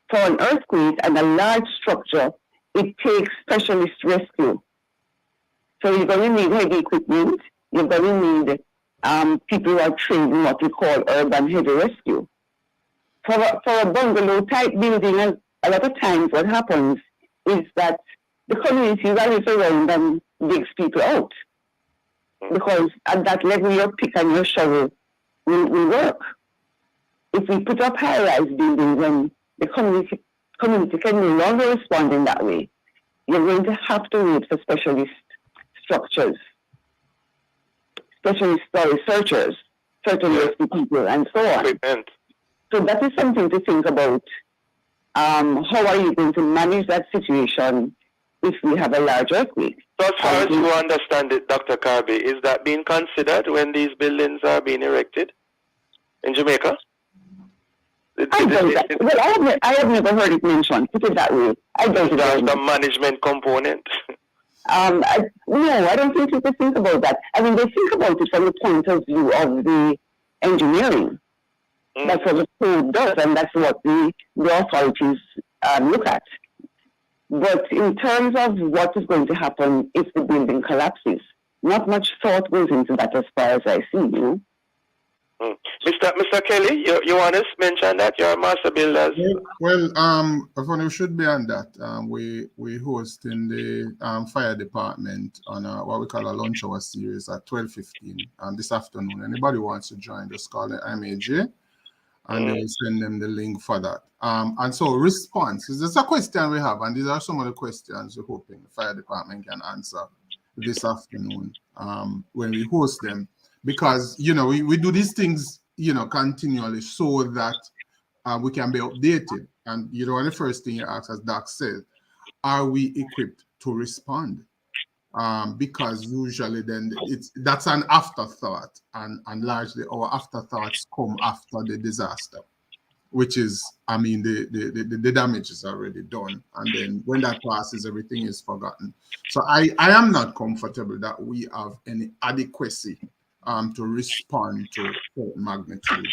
for an earthquake and a large structure, it takes specialist rescue. So you're going to need heavy equipment. You're going to need people who are trained in what we call urban heavy rescue. For a bungalow type building, a lot of times what happens is that the community rallies around and digs people out. Because at that level, your pick and your shovel will work. If we put up high-rise buildings and the community can no longer respond in that way, you're going to have to wait for specialist structures, specialist researchers, certain rescue people, and so on. So that is something to think about. How are you going to manage that situation if we have a large earthquake? So as far as you understand it, Dr. Kirby, is that being considered when these buildings are being erected in Jamaica? Well, I have never heard it mentioned. Put it that way. I don't know. There's the management component. No, I don't think people think about that. I mean, they think about it from the point of view of the engineering. That's what the code does, and that's what the authorities look at. But in terms of what is going to happen if the building collapses, not much thought goes into that as far as I see, you know. Mr. Kelly, you want to mention that you're a master builder? Well, we should be on that. We host in the fire department on what we call a lunch hour series at 12:15 this afternoon. Anybody wants to join, just call the MAJ, and they will send them the link for that. And so response is a question we have, and these are some of the questions we're hoping the fire department can answer this afternoon when we host them. Because, you know, we do these things, you know, continually so that we can be updated. And, you know, the first thing you ask, as Doc said, are we equipped to respond? Because usually then that's an afterthought. And largely our afterthoughts come after the disaster, which is, I mean, the damage is already done. And then when that passes, everything is forgotten. So I am not comfortable that we have any adequacy to respond to magnitude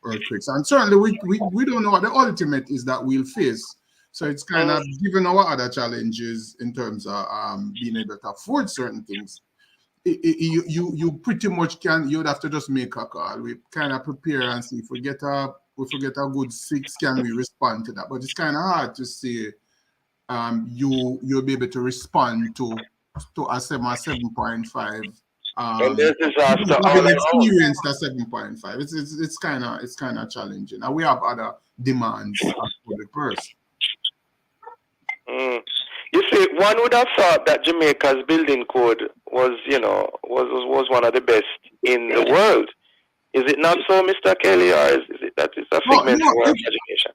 earthquakes. And certainly we don't know what the ultimate is that we'll face. So it's kind of given our other challenges in terms of being able to afford certain things. You pretty much you'd have to just make a call. We kind of prepare and see if we get a good 6, can we respond to that? But it's kind of hard to say you'll be able to respond to a 7.5. And there's disaster all Having around. experienced a 7.5, it's kind of challenging, and we have other demands for the person. You see, one would have thought that Jamaica's building code was one of the best in the world. Is it not so, Mr. Kelly, or is it that it's a figment of our imagination?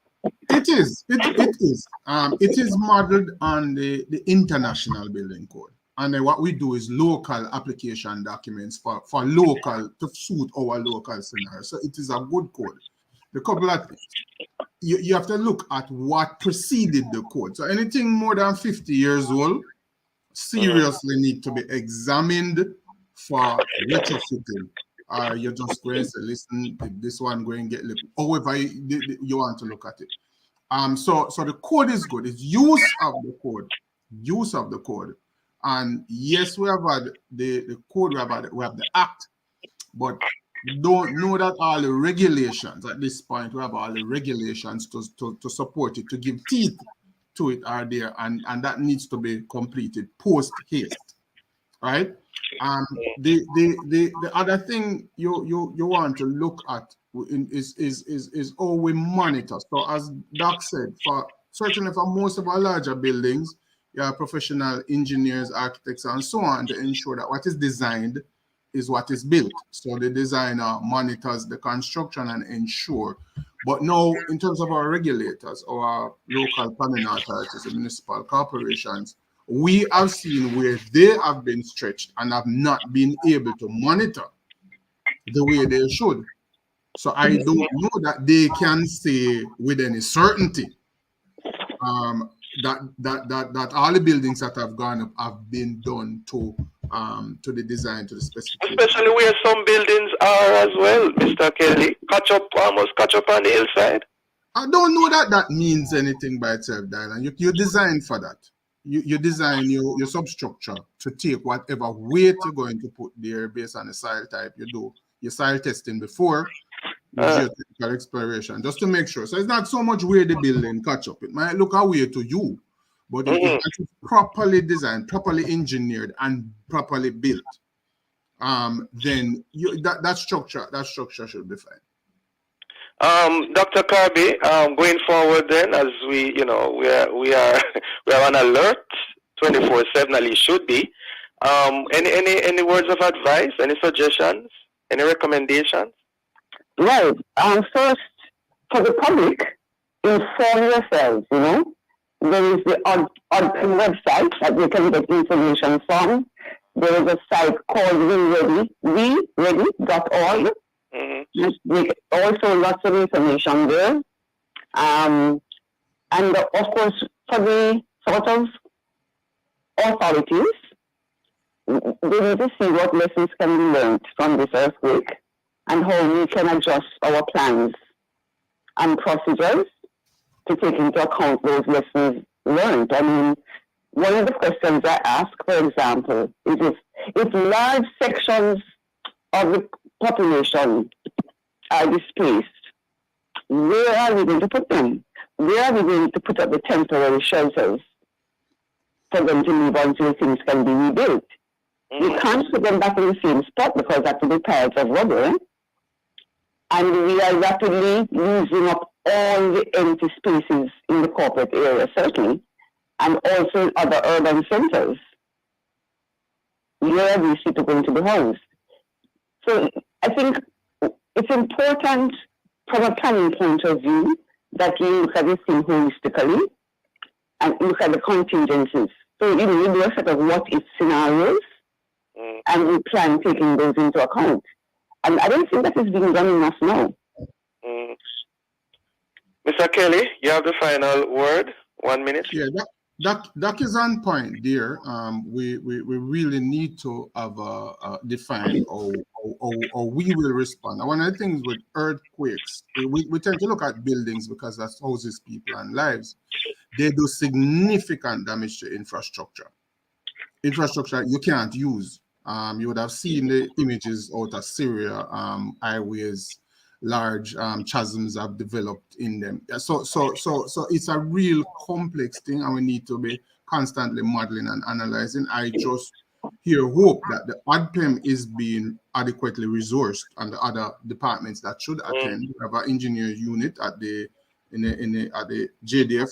It is. It is modeled on the international building code. And then what we do is local application documents for local, to suit our local scenario. So it is a good code. the couple of things. You have to look at what preceded the code. So anything more than 50 years old seriously need to be examined for retrofitting. Or you're just going to say, listen, this one going to get little. However, you want to look at it. So the code is good. It's use of the code. Use of the code. And yes, we have had the code, we have the act, but we don't know that all the regulations at this point, we have all the regulations to support it, to give teeth to it are there, and that needs to be completed post haste. Right? The other thing you want to look at is how we monitor. So as Doc said, certainly for most of our larger buildings, you have professional engineers, architects, and so on to ensure that what is designed is what is built. So the designer monitors the construction and ensure. But now, in terms of our regulators, our local planning authorities and municipal corporations, we have seen where they have been stretched and have not been able to monitor the way they should. So I don't know that they can say with any certainty that all the buildings that have gone up have been done to the design, to the specification. Especially where some buildings are as well, Mr. Kelly. Almost catch up on the hillside. I don't know that that means anything by itself, Dylan. You design for that. You design your substructure to take whatever weight you're going to put there based on the soil type. You do your soil testing before the geotechnical exploration, just to make sure. So it's not so much where the building catch up. It might look away to you, but if it's properly designed, properly engineered, and properly built, then that structure should be fine. Dr. Kirby, going forward then, as we are on alert 24/7, at least should be. Any words of advice, any suggestions, any recommendations? Right. First, for the public, inform yourselves. There is the odd website that you can get information from. There is a site called WeReady.org. Also lots of information there. And of course, for the sort of authorities, they need to see what lessons can be learned from this earthquake and how we can adjust our plans and procedures to take into account those lessons learned. I mean, one of the questions I ask, for example, is if large sections of the population are displaced, where are we going to put them? Where are we going to put up the temporary shelters for them to live until things can be rebuilt? We can't put them back in the same spot because that will be piles of rubber. And we are rapidly using up all the empty spaces in the corporate area, certainly, and also in other urban centers. Where are these people going to be housed? So I think it's important from a planning point of view that you look at this thing holistically and look at the contingencies. So, you do a set of what-if scenarios and we plan taking those into account. And I don't think that is being done enough now. Mr. Kelly, you have the final word. 1 minute. Yeah, that is on point, dear. We really need to have define how we will respond. And one of the things with earthquakes, we tend to look at buildings because that houses people and lives. They do significant damage to infrastructure. Infrastructure you can't use. You would have seen the images out of Syria, highways, large chasms have developed in them. So it's a real complex thing, and we need to be constantly modeling and analyzing. I just here hope that the ADPEM is being adequately resourced, and the other departments that should attend. We have an engineer unit at the JDF.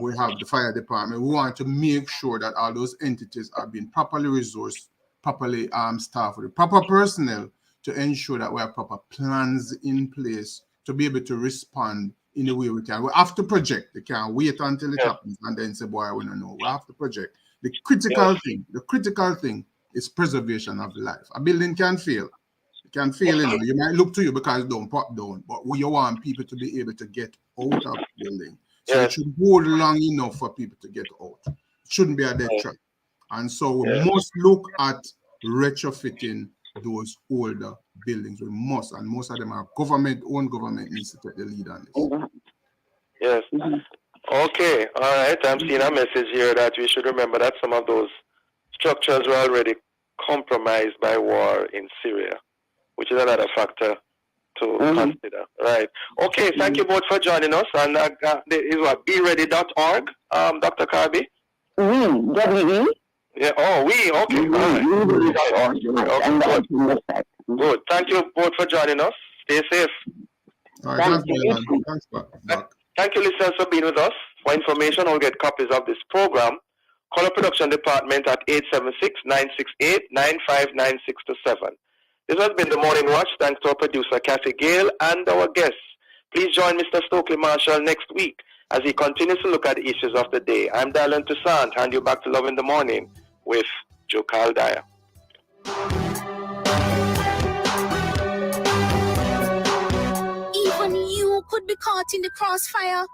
We have the fire department. We want to make sure that all those entities are being properly resourced, properly staffed with proper personnel to ensure that we have proper plans in place to be able to respond in the way we can. We have to project. We can't wait until it happens and then say, boy, we don't know. We have to project. The critical thing is preservation of life. A building can fail. can fail. You might look to you because it don't pop down, but you want people to be able to get out of the building. So it should hold long enough for people to get out. It shouldn't be a dead trap. And so we must look at retrofitting those older buildings. We must, and most of them are government-owned. Government needs to take the lead on this. Yes. Okay. All right. I'm seeing a message here that we should remember that some of those structures were already compromised by war in Syria, which is another factor to consider. Right. Okay. Thank you both for joining us. And there is what BeReady.org, Dr. Kirby. W-E. Yeah. Oh, we. Okay. All right. Okay. Good. Thank you both for joining us. Stay safe. All right. Thanks, Thank you, listeners, for being with us. For information or get copies of this program, call our production department at 876-968-9596 to 7. This has been the Morning Watch. Thanks to our producer, Kathy Gale, and our guests. Please join Mr. Stokely Marshall next week as he continues to look at the issues of the day. I'm Dylan Toussaint. Hand you back to Love in the Morning with Joe Caldaya. Even you could be caught in the crossfire.